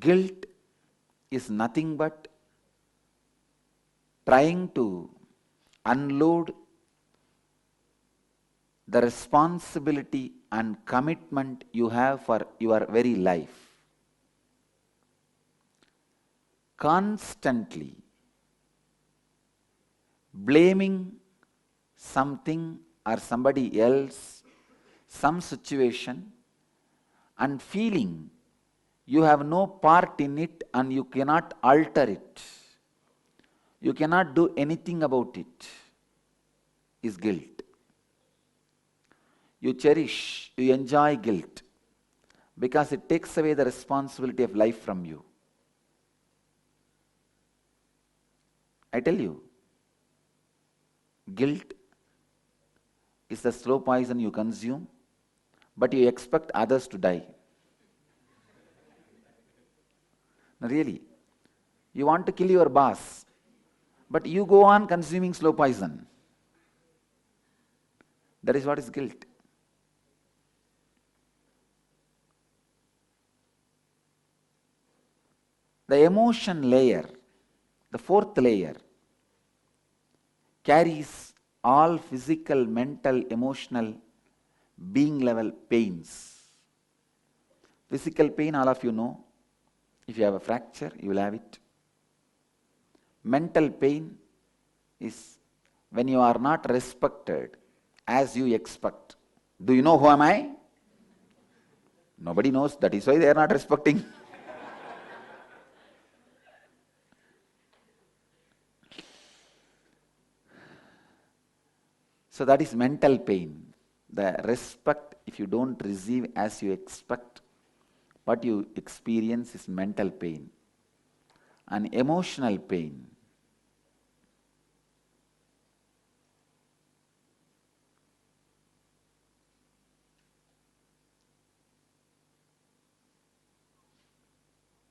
Guilt is nothing but trying to unload the responsibility and commitment you have for your very life. Constantly blaming something or somebody else, some situation, and feeling you have no part in it and you cannot alter it, you cannot do anything about it, is guilt. You cherish, you enjoy guilt because it takes away the responsibility of life from you. I tell you, guilt is the slow poison you consume, but you expect others to die. No, really. You want to kill your boss, but you go on consuming slow poison. That is what is guilt. The emotion layer, the fourth layer, carries all physical, mental, emotional, being level pains. Physical pain, all of you know. If you have a fracture, you will have it. Mental pain is when you are not respected as you expect. Do you know who am I? Nobody knows. That is why they are not respecting. So that is mental pain. The respect, if you don't receive as you expect, what you experience is mental pain. And emotional pain.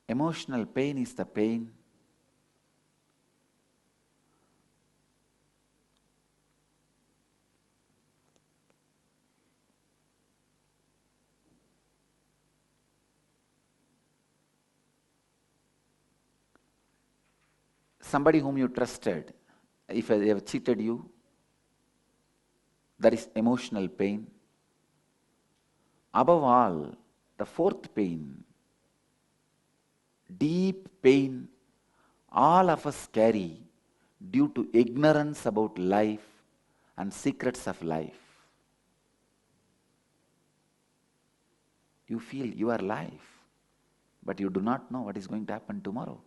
Emotional pain is the pain somebody whom you trusted, if they have cheated you, that is emotional pain. Above all, the fourth pain, deep pain, all of us carry due to ignorance about life and secrets of life. You feel you are alive, but you do not know what is going to happen tomorrow.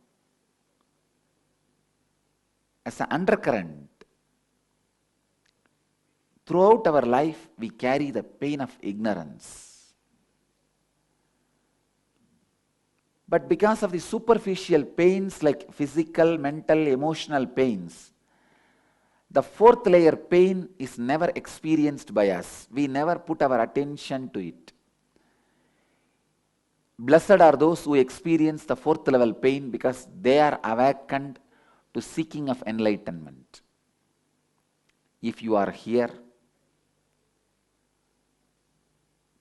As an undercurrent, throughout our life, we carry the pain of ignorance. But because of the superficial pains like physical, mental, emotional pains, the fourth layer pain is never experienced by us. We never put our attention to it. Blessed are those who experience the fourth level pain because they are awakened to seeking of enlightenment. If you are here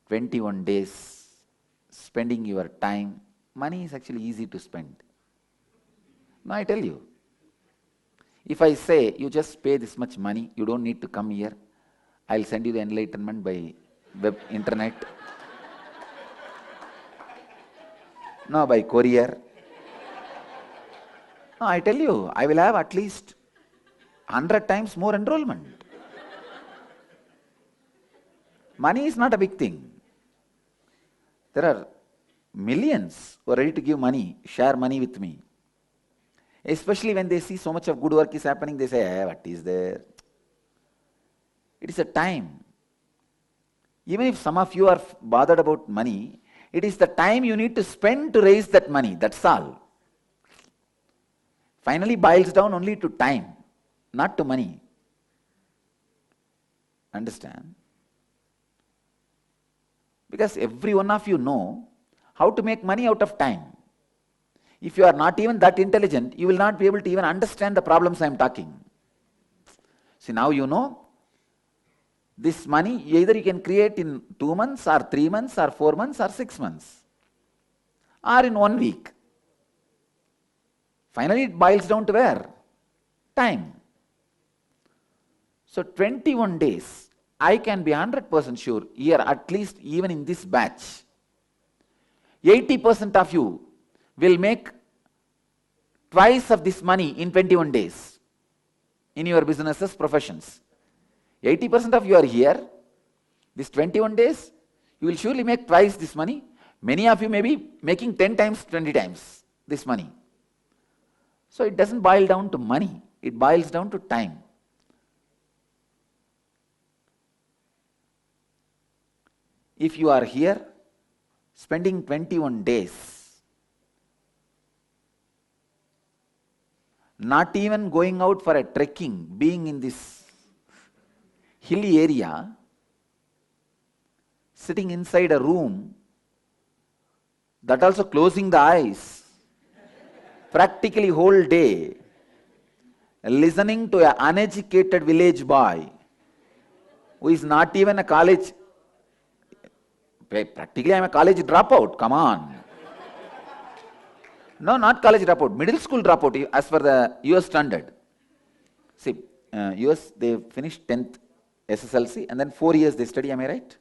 21 days spending your time, money is actually easy to spend. Now I tell you, if I say you just pay this much money, you don't need to come here, I'll send you the enlightenment by web, internet, no, by courier. No, I tell you, I will have at least 100 times more enrollment. Money is not a big thing. There are millions who are ready to give money, share money with me. Especially when they see so much of good work is happening, they say, hey, what is there? It is a time. Even if some of you are bothered about money, it is the time you need to spend to raise that money, that's all. Finally boils down only to time, not to money. Understand? Because every one of you know how to make money out of time. If you are not even that intelligent, you will not be able to even understand the problems I am talking. See, now you know, this money either you can create in 2 months or 3 months or 4 months or 6 months or in 1 week. Finally, it boils down to where? Time. So 21 days, I can be 100% sure here, at least even in this batch, 80% of you will make twice of this money in 21 days in your businesses, professions. 80% of you are here. This 21 days, you will surely make twice this money. Many of you may be making 10 times, 20 times this money. So it doesn't boil down to money. It boils down to time. If you are here spending 21 days, not even going out for a trekking, being in this hilly area, sitting inside a room, that also closing the eyes, practically whole day, listening to an uneducated village boy who is not even a college, practically I am a college dropout, come on. No, not college dropout, middle school dropout as per the US standard. See, US they finished 10th SSLC and then 4 years they study, am I right?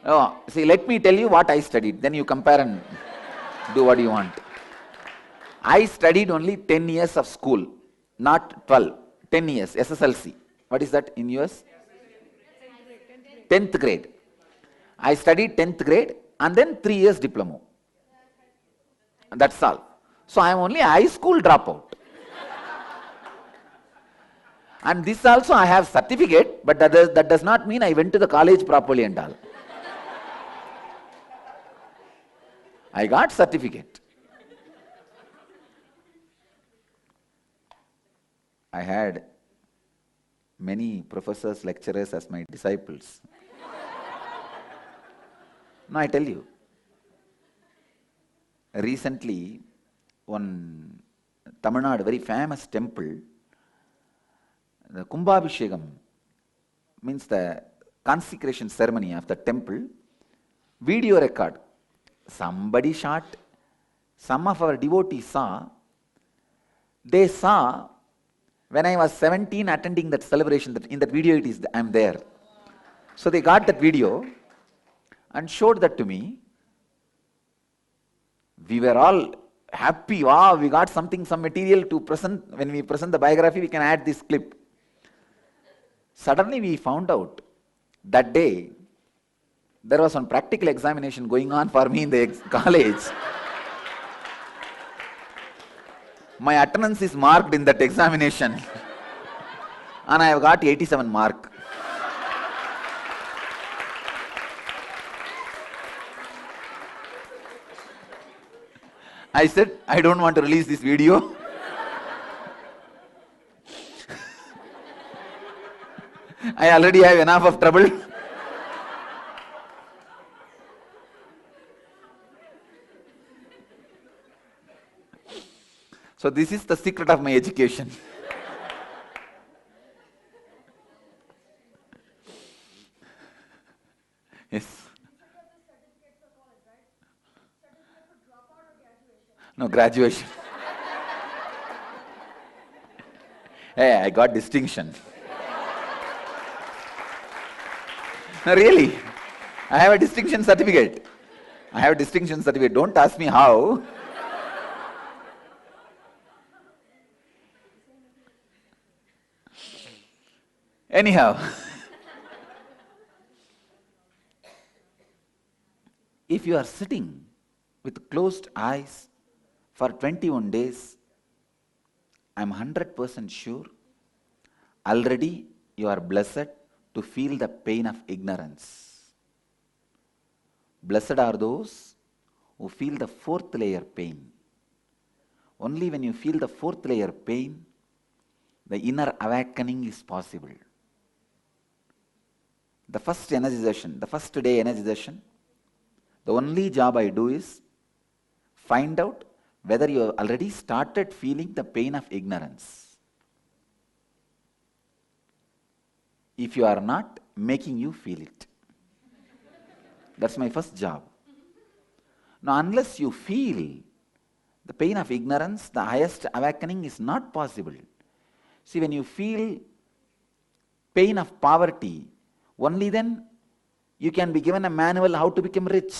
Oh, see, let me tell you what I studied, then you compare and do what you want. I studied only 10 years of school, not 12, 10 years, SSLC. What is that in US? 10th grade. I studied 10th grade and then 3 years diploma. That's all. So I am only a high school dropout. And this also I have certificate, but that does not mean I went to the college properly and all. I got certificate. I had many professors, lecturers as my disciples. No, I tell you. Recently, one Tamil Nadu, very famous temple, the Kumbhabhishekam, means the consecration ceremony of the temple, video record. Somebody shot, some of our devotees saw, they saw when I was 17 attending that celebration, that in that video it is, I am there. So they got that video and showed that to me. We were all happy, wow, we got something, some material to present. When we present the biography, we can add this clip. Suddenly we found out that day there was one practical examination going on for me in the college. My attendance is marked in that examination and I have got 87 mark. I said, I don't want to release this video. I already have enough of trouble. So this is the secret of my education. Yes. No, graduation. Hey, I got distinction. No, really. I have a distinction certificate. I have a distinction certificate. Don't ask me how. Anyhow, if you are sitting with closed eyes for 21 days, I'm 100% sure already you are blessed to feel the pain of ignorance. Blessed are those who feel the fourth layer pain. Only when you feel the fourth layer pain, the inner awakening is possible. The first energization, the first day energization, the only job I do is find out whether you have already started feeling the pain of ignorance. If you are not, making you feel it. That's my first job. Now, unless you feel the pain of ignorance, the highest awakening is not possible. See, when you feel pain of poverty, only then you can be given a manual how to become rich.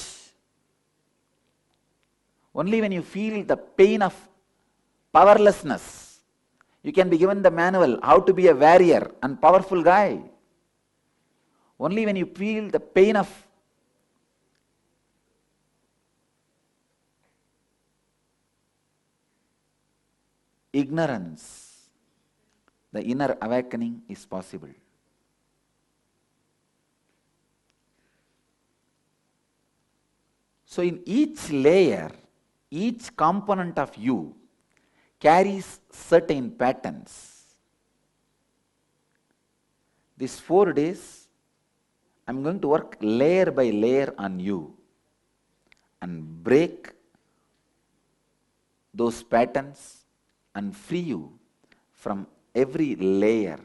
Only when you feel the pain of powerlessness, you can be given the manual how to be a warrior and powerful guy. Only when you feel the pain of ignorance, the inner awakening is possible. So in each layer, each component of you carries certain patterns. These 4 days, I'm going to work layer by layer on you and break those patterns and free you from every layer